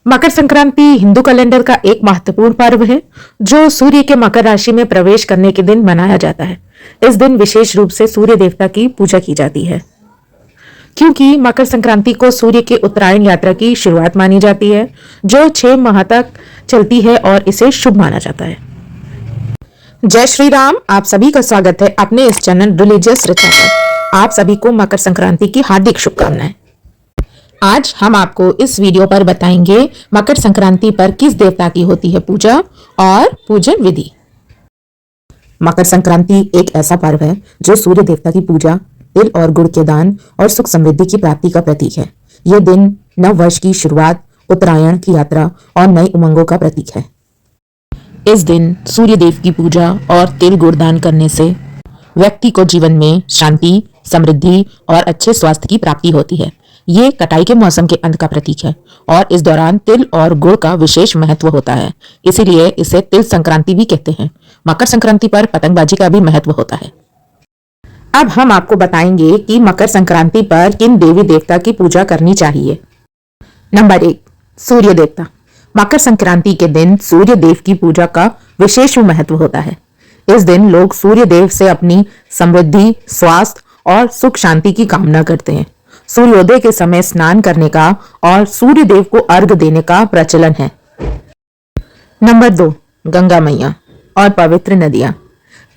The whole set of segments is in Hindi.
मकर संक्रांति हिंदू कैलेंडर का एक महत्वपूर्ण पर्व है जो सूर्य के मकर राशि में प्रवेश करने के दिन मनाया जाता है। इस दिन विशेष रूप से सूर्य देवता की पूजा की जाती है क्योंकि मकर संक्रांति को सूर्य के उत्तरायण यात्रा की शुरुआत मानी जाती है जो 6 माह तक चलती है और इसे शुभ माना जाता है। जय श्री राम। आप सभी का स्वागत है अपने इस चैनल रिलीजियस रिचा पर। आप सभी को मकर संक्रांति की हार्दिक शुभकामनाएं। आज हम आपको इस वीडियो पर बताएंगे मकर संक्रांति पर किस देवता की होती है पूजा और पूजन विधि। मकर संक्रांति एक ऐसा पर्व है जो सूर्य देवता की पूजा, तिल और गुड़ के दान और सुख समृद्धि की प्राप्ति का प्रतीक है। यह दिन नव वर्ष की शुरुआत, उत्तरायण की यात्रा और नई उमंगों का प्रतीक है। इस दिन सूर्य देव की पूजा और तिल गुड़ दान करने से व्यक्ति को जीवन में शांति, समृद्धि और अच्छे स्वास्थ्य की प्राप्ति होती है। ये कटाई के मौसम के अंत का प्रतीक है और इस दौरान तिल और गुड़ का विशेष महत्व होता है, इसीलिए इसे तिल संक्रांति भी कहते हैं। मकर संक्रांति पर पतंगबाजी का भी महत्व होता है। अब हम आपको बताएंगे कि मकर संक्रांति पर किन देवी देवता की पूजा करनी चाहिए। नंबर 1, सूर्य देवता। मकर संक्रांति के दिन सूर्य देव की पूजा का विशेष महत्व होता है। इस दिन लोग सूर्य देव से अपनी समृद्धि, स्वास्थ्य और सुख शांति की कामना करते हैं। सूर्योदय के समय स्नान करने का और सूर्य देव को अर्घ देने का प्रचलन है। नंबर 2, गंगा मैया और पवित्र नदियां।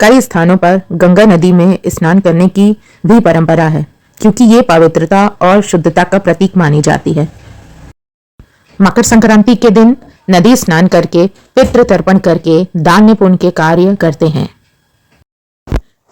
कई स्थानों पर गंगा नदी में स्नान करने की भी परंपरा है क्योंकि ये पवित्रता और शुद्धता का प्रतीक मानी जाती है। मकर संक्रांति के दिन नदी स्नान करके, पितृ तर्पण करके दान पुण्य के कार्य करते हैं।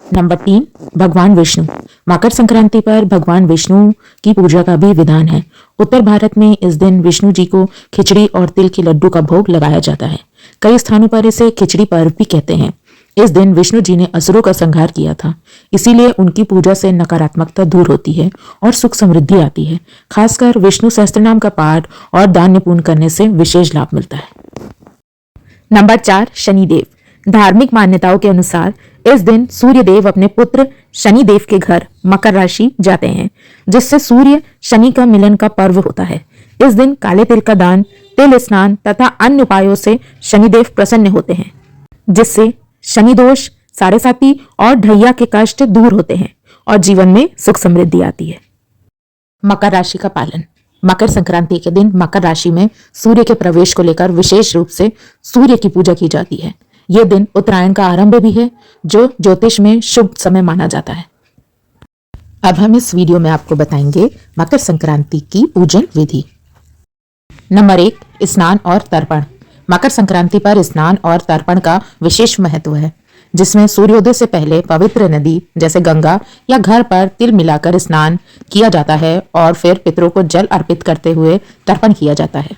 नंबर 3, भगवान विष्णु। मकर संक्रांति पर भगवान विष्णु की पूजा का भी विधान है। उत्तर भारत में इस दिन विष्णु जी को खिचड़ी और तिल के लड्डू का भोग लगाया जाता है। कई स्थानों पर इसे खिचड़ी पर्व भी कहते हैं। इस दिन विष्णु जी ने असुरों का संहार किया था, इसीलिए उनकी पूजा से नकारात्मकता दूर होती है और सुख समृद्धि आती है। खासकर विष्णु सहस्त्रनाम का पाठ और दान पुण्य करने से विशेष लाभ मिलता है। नंबर 4, शनिदेव। धार्मिक मान्यताओं के अनुसार इस दिन सूर्य देव अपने पुत्र शनि देव के घर मकर राशि जाते हैं, जिससे सूर्य शनि का मिलन का पर्व होता है। इस दिन काले तिल का दान, तिल स्नान तथा अन्य उपायों से शनिदेव प्रसन्न होते हैं, जिससे शनि दोष, साढ़ेसाती और ढैया के कष्ट दूर होते हैं और जीवन में सुख समृद्धि आती है। मकर राशि का पालन। मकर संक्रांति के दिन मकर राशि में सूर्य के प्रवेश को लेकर विशेष रूप से सूर्य की पूजा की जाती है। यह दिन उत्तरायण का आरंभ भी है जो ज्योतिष में शुभ समय माना जाता है। अब हम इस वीडियो में आपको बताएंगे मकर संक्रांति की पूजन विधि। नंबर 1, स्नान और तर्पण। मकर संक्रांति पर स्नान और तर्पण का विशेष महत्व है, जिसमें सूर्योदय से पहले पवित्र नदी जैसे गंगा या घर पर तिल मिलाकर स्नान किया जाता है और फिर पितरों को जल अर्पित करते हुए तर्पण किया जाता है।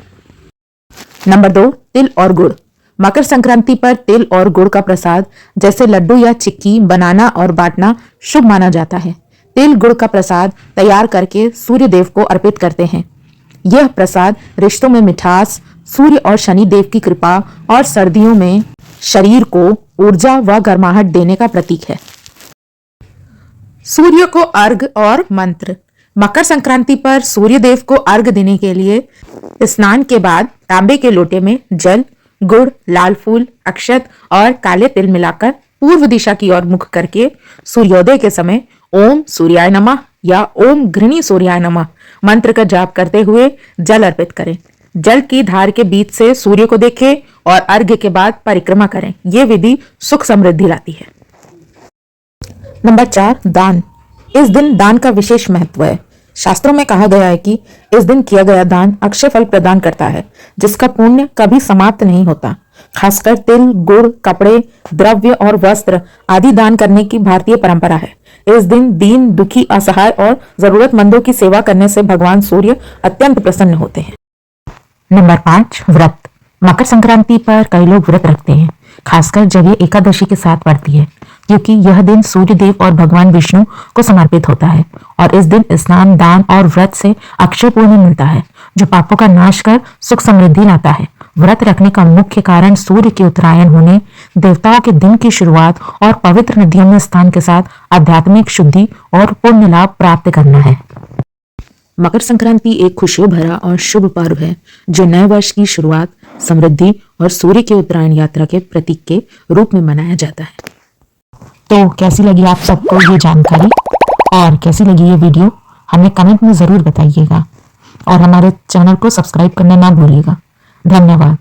नंबर 2, तिल और गुड़। मकर संक्रांति पर तिल और गुड़ का प्रसाद जैसे लड्डू या चिक्की बनाना और बांटना शुभ माना जाता है। तिल गुड़ का प्रसाद तैयार करके सूर्य देव को अर्पित करते हैं। यह प्रसाद रिश्तों में मिठास, सूर्य और शनि देव की कृपा और सर्दियों में शरीर को ऊर्जा व गर्माहट देने का प्रतीक है। सूर्य को अर्घ और मंत्र। मकर संक्रांति पर सूर्य देव को अर्घ देने के लिए स्नान के बाद तांबे के लोटे में जल, गुड़, लाल फूल, अक्षत और काले तिल मिलाकर पूर्व दिशा की ओर मुख करके सूर्योदय के समय ओम सूर्याय नमः या ओम घृणी सूर्याय नमः मंत्र का जाप करते हुए जल अर्पित करें। जल की धार के बीच से सूर्य को देखें और अर्घ्य के बाद परिक्रमा करें। यह विधि सुख समृद्धि लाती है। नंबर 4, दान। इस दिन दान का विशेष महत्व है। शास्त्रों में कहा गया है कि इस दिन किया गया दान अक्षय फल प्रदान करता है, जिसका पुण्य कभी समाप्त नहीं होता। खासकर तिल, गुड़, कपड़े, द्रव्य और वस्त्र आदि दान करने की भारतीय परंपरा है। इस दिन दीन, दुखी, असहाय और जरूरतमंदों की सेवा करने से भगवान सूर्य अत्यंत प्रसन्न होते हैं। नंबर 5, व्रत। मकर संक्रांति पर कई लोग व्रत रखते हैं, खासकर जब ये एकादशी के साथ पड़ती है, क्योंकि यह दिन सूर्य देव और भगवान विष्णु को समर्पित होता है और इस दिन स्नान, दान और व्रत से अक्षय पुण्य मिलता है, जो पापों का नाश कर सुख समृद्धि लाता है। व्रत रखने का मुख्य कारण सूर्य के उत्तरायण होने, देवताओं के दिन की शुरुआत और पवित्र नदियों में स्नान के साथ आध्यात्मिक शुद्धि और पुण्य लाभ प्राप्त करना है। मकर संक्रांति एक खुशियों भरा और शुभ पर्व है जो नए वर्ष की शुरुआत, समृद्धि और सूर्य की उत्तरायण यात्रा के प्रतीक के रूप में मनाया जाता है। तो कैसी लगी आप सबको ये जानकारी और कैसी लगी ये वीडियो, हमें कमेंट में ज़रूर बताइएगा और हमारे चैनल को सब्सक्राइब करना ना भूलिएगा। धन्यवाद।